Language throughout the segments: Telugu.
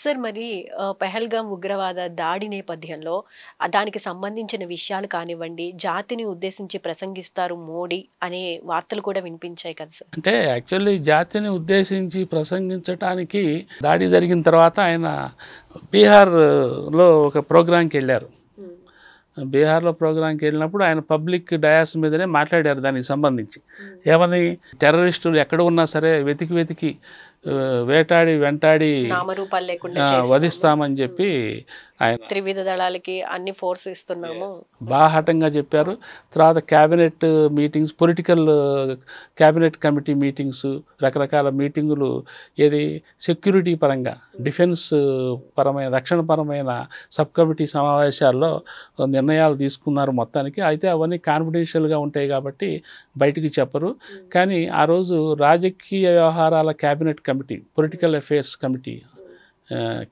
సార్ మరి పెహల్గాం ఉగ్రవాద దాడి నేపథ్యంలో దానికి సంబంధించిన విషయాలు కానివ్వండి, జాతిని ఉద్దేశించి ప్రసంగిస్తారు మోడీ అనే వార్తలు కూడా వినిపించాయి కదా సార్. అంటే యాక్చువల్లీ జాతిని ఉద్దేశించి ప్రసంగించడానికి దాడి జరిగిన తర్వాత ఆయన బీహార్లో ఒక ప్రోగ్రాంకి వెళ్ళారు. బీహార్లో ప్రోగ్రాంకి వెళ్ళినప్పుడు ఆయన పబ్లిక్ డయాస్ మీదనే మాట్లాడారు దానికి సంబంధించి. ఏమని, టెర్రరిస్టులు ఎక్కడ ఉన్నా సరే వెతికి వేటాడి వెంటాడి నామరూపాలు లేకుండా వధిస్తామని చెప్పి ఆయన త్రివిధ దళాలకి అన్ని ఫోర్స్ ఇస్తున్నాము బాహాటంగా చెప్పారు. తర్వాత cabinet meetings, political cabinet committee meetings, రకరకాల మీటింగులు, ఏది సెక్యూరిటీ పరంగా, డిఫెన్స్ పరమైన, రక్షణపరమైన సబ్ కమిటీ సమావేశాల్లో నిర్ణయాలు తీసుకున్నారు మొత్తానికి. అయితే అవన్నీ కాన్ఫిడెన్షియల్గా ఉంటాయి కాబట్టి బయటికి చెప్పరు. కానీ ఆ రోజు రాజకీయ వ్యవహారాల cabinet committee, political affairs committee,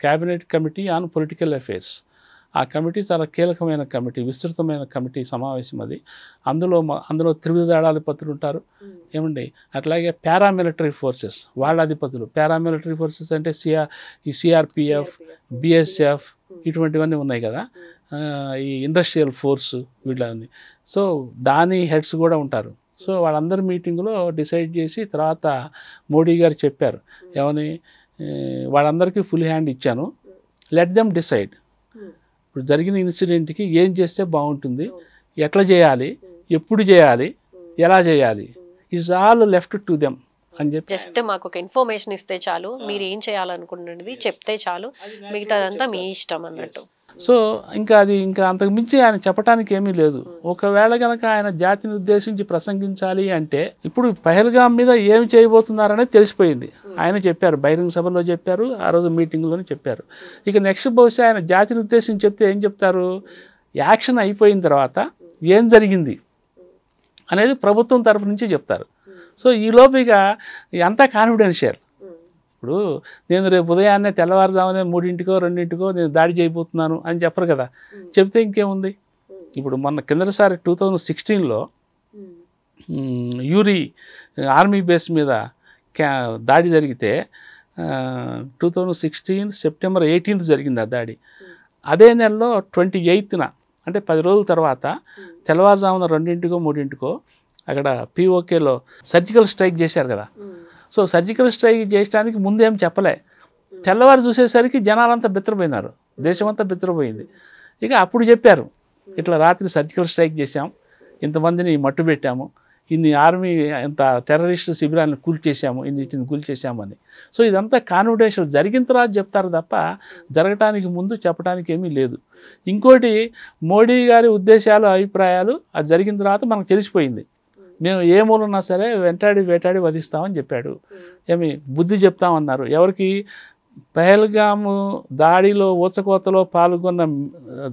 cabinet committee on political affairs, ఆ కమిటీ చాలా కీలకమైన కమిటీ, విస్తృతమైన కమిటీ సమావేశం అది. అందులో త్రివిధ దళాధిపతులు ఉంటారు ఏమండి. అట్లాగే పారామిలిటరీ ఫోర్సెస్ వాళ్ళ అధిపతులు. పారామిలిటరీ ఫోర్సెస్ అంటే ఈ సిఆర్పిఎఫ్, బిఎస్ఎఫ్ ఇటువంటివన్నీ ఉన్నాయి కదా, ఈ ఇండస్ట్రియల్ ఫోర్స్ వీళ్ళని. సో దాని హెడ్స్ కూడా ఉంటారు. సో వాళ్ళందరి మీటింగ్లో డిసైడ్ చేసి తర్వాత మోడీ గారు చెప్పారు ఏమని, వాళ్ళందరికీ ఫుల్ హ్యాండ్ ఇచ్చాను, లెట్ దెమ్ డిసైడ్. ఇప్పుడు జరిగిన ఇన్సిడెంట్కి ఏం చేస్తే బాగుంటుంది, ఎట్లా చేయాలి, ఎప్పుడు చేయాలి, ఎలా చేయాలి, it's all left to them అని చెప్పి. జస్ట్ మాకు ఒక ఇన్ఫర్మేషన్ ఇస్తే చాలు, మీరు ఏం చేయాలనుకున్నది చెప్తే చాలు, మిగతాదంతా మీ ఇష్టం అన్నట్టు. సో ఇంకా అంతకు మించి ఆయన చెప్పడానికి ఏమీ లేదు. ఒకవేళ కనుక ఆయన జాతిని ఉద్దేశించి ప్రసంగించాలి అంటే ఇప్పుడు పహల్గాం మీద ఏమి చేయబోతున్నారనేది తెలిసిపోయింది. ఆయన చెప్పారు, బహిరంగ సభలో చెప్పారు, ఆ రోజు మీటింగ్లోనే చెప్పారు. ఇక నెక్స్ట్ బహుశా ఆయన జాతిని ఉద్దేశించి చెప్తే ఏం చెప్తారు, యాక్షన్ అయిపోయిన తర్వాత ఏం జరిగింది అనేది ప్రభుత్వం తరపు నుంచి చెప్తారు. సో ఈలోపు ఇక అంతా కాన్ఫిడెన్షియల్. ఇప్పుడు నేను రేపు ఉదయాన్నే తెల్లవారుజామునే 3ంటికో 2ంటికో నేను దాడి చేయబోతున్నాను అని చెప్పరు కదా. చెప్తే ఇంకేముంది. ఇప్పుడు మొన్న కిందసారి 2016లో యూరి ఆర్మీ బేస్ మీద దాడి జరిగితే 2016 సెప్టెంబర్ 18th జరిగింది ఆ దాడి. అదే నెలలో 28న అంటే 10 రోజుల తర్వాత తెల్లవారుజామున 2ంటికో 3ంటికో అక్కడ పిఓకేలో సర్జికల్ స్ట్రైక్ చేశారు కదా. సో సర్జికల్ స్ట్రైక్ చేయడానికి ముందేం చెప్పలే. తెల్లవారు చూసేసరికి జనాలంతా బిత్తరపోయినారు, దేశమంతా బిత్తరపోయింది. ఇక అప్పుడు చెప్పారు, ఇట్లా రాత్రి సర్జికల్ స్ట్రైక్ చేశాం, ఇంతమందిని మట్టు పెట్టాము, ఇన్ని ఆర్మీ ఇంత టెర్రరిస్ట్ శిబిరాలను కూల్చేసాము, ఇన్నిటిని కూల్చేసామని. సో ఇదంతా కాన్ఫిడెన్షియల్, జరిగిన తర్వాత చెప్తారు తప్ప జరగటానికి ముందు చెప్పడానికి ఏమీ లేదు. ఇంకోటి, మోడీ గారి ఉద్దేశాలు, అభిప్రాయాలు అది జరిగిన తర్వాత మనకు తెలిసిపోయింది. మేము ఏ మూలన్నా సరే వేటాడి వధిస్తామని చెప్పాడు. ఏమి బుద్ధి చెప్తామన్నారు. ఎవరికి? పహల్గాము దాడిలో ఊచకోతలో పాల్గొన్న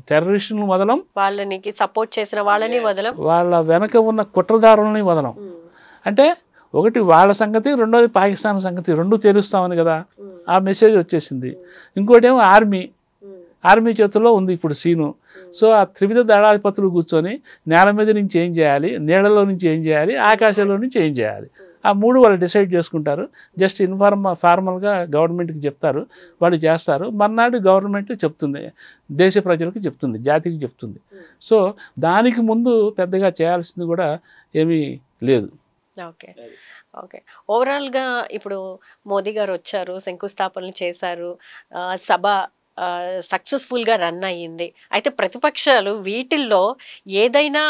టెర్రరిస్టులను వదలం, వాళ్ళని సపోర్ట్ చేసిన వాళ్ళని వదలం, వాళ్ళ వెనక ఉన్న కుట్రదారులని వదలం. అంటే ఒకటి వాళ్ళ సంగతి, రెండోది పాకిస్తాన్ సంగతి, రెండు తెలుస్తామని కదా ఆ మెసేజ్ వచ్చేసింది. ఇంకోటి ఏమో ఆర్మీ చేతుల్లో ఉంది ఇప్పుడు సీను. సో ఆ త్రివిధ దళాధిపతులు కూర్చొని నేల మీద నుంచి ఏం చేయాలి, నీళ్ళలో నుంచి ఏం చేయాలి, ఆకాశంలో నుంచి ఏం చేయాలి, ఆ మూడు వాళ్ళు డిసైడ్ చేసుకుంటారు. జస్ట్ ఫార్మల్గా గవర్నమెంట్కి చెప్తారు, వాళ్ళు చేస్తారు. మర్నాడు గవర్నమెంట్ చెప్తుంది, దేశ ప్రజలకు చెప్తుంది, జాతికి చెప్తుంది. సో దానికి ముందు పెద్దగా చేయాల్సింది కూడా ఏమీ లేదు. ఓకే ఓకే ఓవరాల్గా ఇప్పుడు మోదీ గారు వచ్చారు, శంకుస్థాపనలు చేశారు, సభ సక్సెస్ఫుల్గా రన్ అయ్యింది. అయితే ప్రతిపక్షాలు వీటిల్లో ఏదైనా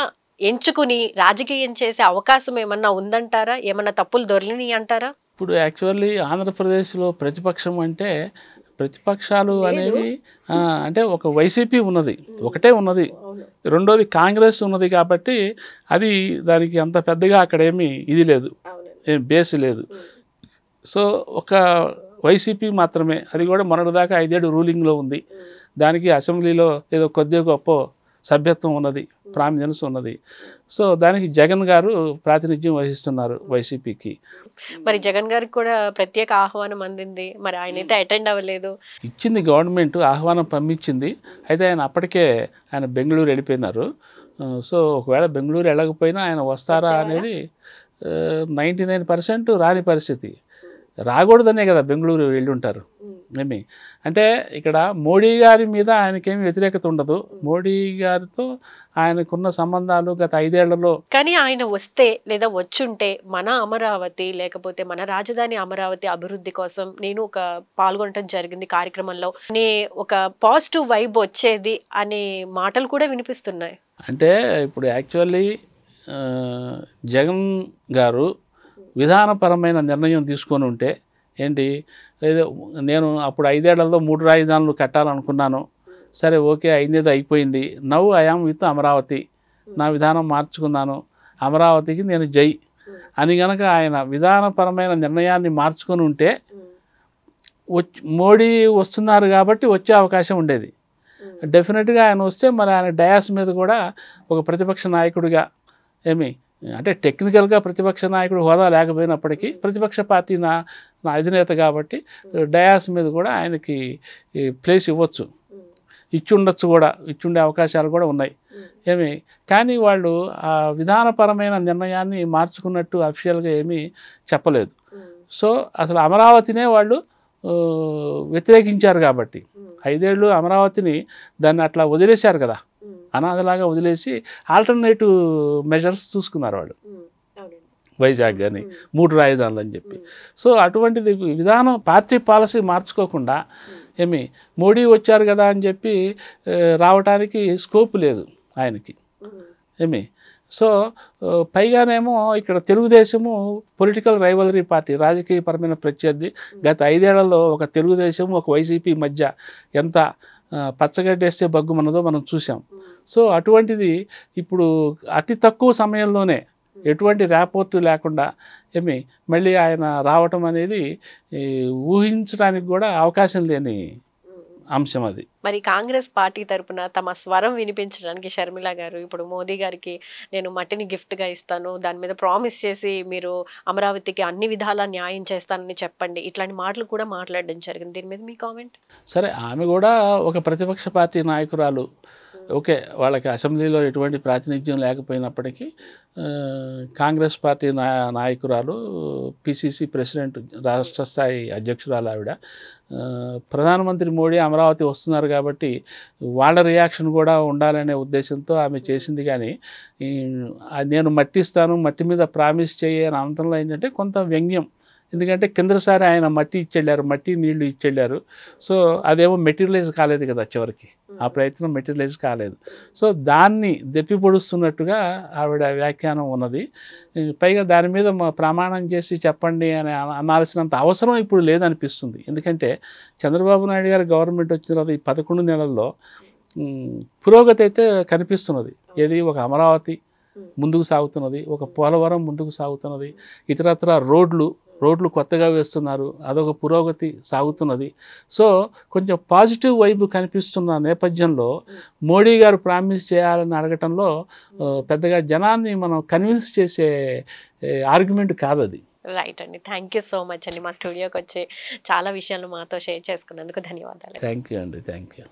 ఎంచుకుని రాజకీయం చేసే అవకాశం ఏమన్నా ఉందంటారా? ఏమన్నా తప్పులు దొరికినాయి అంటారా? ఇప్పుడు యాక్చువల్లీ ఆంధ్రప్రదేశ్లో ప్రతిపక్షం అంటే, ప్రతిపక్షాలు అనేవి అంటే ఒక వైసీపీ ఉన్నది, ఒకటే ఉన్నది, రెండోది కాంగ్రెస్ ఉన్నది. కాబట్టి అది దానికి అంత పెద్దగా అక్కడ ఏమీ ఇది లేదు, ఏం బేస్ లేదు. సో ఒక వైసీపీ మాత్రమే, అది కూడా మొన్నటిదాకా 5 ఏళ్ళు రూలింగ్లో ఉంది. దానికి అసెంబ్లీలో ఏదో కొద్దిగా గొప్ప సభ్యత్వం ఉన్నది, ప్రామినెన్స్ ఉన్నది. సో దానికి జగన్ గారు ప్రాతినిధ్యం వహిస్తున్నారు వైసీపీకి. మరి జగన్ గారికి కూడా ప్రత్యేక ఆహ్వానం అందింది, మరి ఆయన అయితే అటెండ్ అవ్వలేదు. ఇచ్చింది గవర్నమెంట్, ఆహ్వానం పంపించింది. అయితే అప్పటికే ఆయన బెంగళూరు వెళ్ళిపోయినారు. సో ఒకవేళ బెంగళూరు వెళ్ళకపోయినా ఆయన వస్తారా అనేది 99% రాని పరిస్థితి. రాకూడదనే కదా బెంగళూరు వెళ్ళి ఉంటారు. ఏమి అంటే ఇక్కడ మోడీ గారి మీద ఆయనకేమి వ్యతిరేకత ఉండదు. మోడీ గారితో ఆయనకున్న సంబంధాలు గత 5 ఏళ్లలో. కానీ ఆయన వస్తే లేదా వచ్చుంటే మన అమరావతి లేకపోతే మన రాజధాని అమరావతి అభివృద్ధి కోసం నేను ఒక పాల్గొనటం జరిగింది కార్యక్రమంలో అనే ఒక పాజిటివ్ వైబ్ వచ్చేది అనే మాటలు కూడా వినిపిస్తున్నాయి. అంటే ఇప్పుడు యాక్చువల్లీ జగన్ గారు విధానపరమైన నిర్ణయం తీసుకొని ఉంటే ఏంటి, ఏదో నేను అప్పుడు 5 ఏళ్లలో 3 రాజధానులు కట్టాలనుకున్నాను, సరే ఓకే అయిందేదో అయిపోయింది, నవ్వు ఐఆమ్ విత్ అమరావతి, నా విధానం మార్చుకున్నాను, అమరావతికి నేను జై అని గనక ఆయన విధానపరమైన నిర్ణయాన్ని మార్చుకొని ఉంటే మోడీ వస్తున్నారు కాబట్టి వచ్చే అవకాశం ఉండేది. డెఫినెట్గా ఆయన వస్తే మరి ఆయన డయాస్ మీద కూడా ఒక ప్రతిపక్ష నాయకుడిగా అంటే టెక్నికల్గా ప్రతిపక్ష నాయకుడు హోదా లేకపోయినప్పటికీ ప్రతిపక్ష పార్టీ నా అధినేత కాబట్టి డయాస్ మీద కూడా ఆయనకి ప్లేస్ ఇవ్వచ్చు, ఇచ్చుండొచ్చు కూడా, ఇచ్చుండే అవకాశాలు కూడా ఉన్నాయి. కానీ వాళ్ళు ఆ విధానపరమైన నిర్ణయాన్ని మార్చుకున్నట్టు అఫీషియల్గా ఏమీ చెప్పలేదు. సో అసలు అమరావతినే వాళ్ళు వ్యతిరేకించారు కాబట్టి 5 ఏళ్ళు అమరావతిని దాన్ని అట్లా వదిలేశారు కదా, అనాథలాగా వదిలేసి ఆల్టర్నేటివ్ మెజర్స్ చూసుకున్నారు వాళ్ళు, వైజాగ్ కానీ 3 రాజధానులు అని చెప్పి. సో అటువంటిది విధానం పార్టీ పాలసీ మార్చుకోకుండా మోడీ వచ్చారు కదా అని చెప్పి రావటానికి స్కోప్ లేదు ఆయనకి. సో పైగానేమో ఇక్కడ తెలుగుదేశము పొలిటికల్ రైవలరీ పార్టీ, రాజకీయపరమైన ప్రత్యర్థి. గత 5 ఏళ్లలో ఒక తెలుగుదేశం ఒక వైసీపీ మధ్య ఎంత పచ్చగడ్డేస్తే బగ్గుమన్నదో మనం చూసాం. సో అటువంటిది ఇప్పుడు అతి తక్కువ సమయంలోనే ఎటువంటి ర్యాపోర్ట్ లేకుండా మళ్ళీ ఆయన రావటం అనేది ఊహించడానికి కూడా అవకాశం లేని అంశం అది. మరి కాంగ్రెస్ పార్టీ తరపున తమ స్వరం వినిపించడానికి షర్మిల గారు ఇప్పుడు మోదీ గారికి నేను మట్టిని గిఫ్ట్గా ఇస్తాను, దాని మీద ప్రామిస్ చేసి మీరు అమరావతికి అన్ని విధాలా న్యాయం చేస్తానని చెప్పండి, ఇట్లాంటి మాటలు కూడా మాట్లాడడం జరిగింది. దీని మీద మీ కామెంట్? సరే, ఆమె కూడా ఒక ప్రతిపక్ష పార్టీ నాయకురాలు. ఓకే, వాళ్ళకి అసెంబ్లీలో ఎటువంటి ప్రాతినిధ్యం లేకపోయినప్పటికీ కాంగ్రెస్ పార్టీ నాయకురాలు, పిసిసి ప్రెసిడెంట్, రాష్ట్ర స్థాయి అధ్యక్షురాలు ఆవిడ. ప్రధానమంత్రి మోడీ అమరావతి వస్తున్నారు కాబట్టి వాళ్ళ రియాక్షన్ కూడా ఉండాలనే ఉద్దేశంతో ఆమె చేసింది. కానీ నేను మట్టి ఇస్తాను, మట్టి మీద ప్రామిస్ చేయ అని అనటంలో ఏంటంటే కొంత వ్యంగ్యం. ఎందుకంటే కిందసారి ఆయన మట్టి ఇచ్చెళ్ళారు, మట్టి నీళ్లు ఇచ్చెళ్ళారు. సో అదేమో మెటీరియలైజ్ కాలేదు కదా, చివరికి ఆ ప్రయత్నం మెటీరియలైజ్ కాలేదు. సో దాన్ని దెప్పి పొడుస్తున్నట్టుగా ఆవిడ వ్యాఖ్యానం ఉన్నది. పైగా దాని మీద ప్రమాణం చేసి చెప్పండి అని అనాల్సినంత అవసరం ఇప్పుడు లేదనిపిస్తుంది. ఎందుకంటే చంద్రబాబు నాయుడు గారు గవర్నమెంట్ వచ్చిన తర్వాత ఈ 11 నెలల్లో పురోగతి అయితే కనిపిస్తున్నది. ఏది, ఒక అమరావతి ముందుకు సాగుతున్నది, ఒక పోలవరం ముందుకు సాగుతున్నది, ఇతరత్ర రోడ్లు కొత్తగా వేస్తున్నారు, అదొక పురోగతి సాగుతున్నది. సో కొంచెం పాజిటివ్ వైబ్ కనిపిస్తున్న నేపథ్యంలో మోడీ గారు ప్రామిస్ చేయాలని అడగటంలో పెద్దగా జనాన్ని మనం కన్విన్స్ చేసే ఆర్గ్యుమెంట్ కాదు అది. రైట్ అండి, థ్యాంక్ యూ సో మచ్ అండి. మా స్టూడియోకి వచ్చి చాలా విషయాలు మాతో షేర్ చేసుకున్నందుకు ధన్యవాదాలు. థ్యాంక్ యూ అండి, థ్యాంక్ యూ.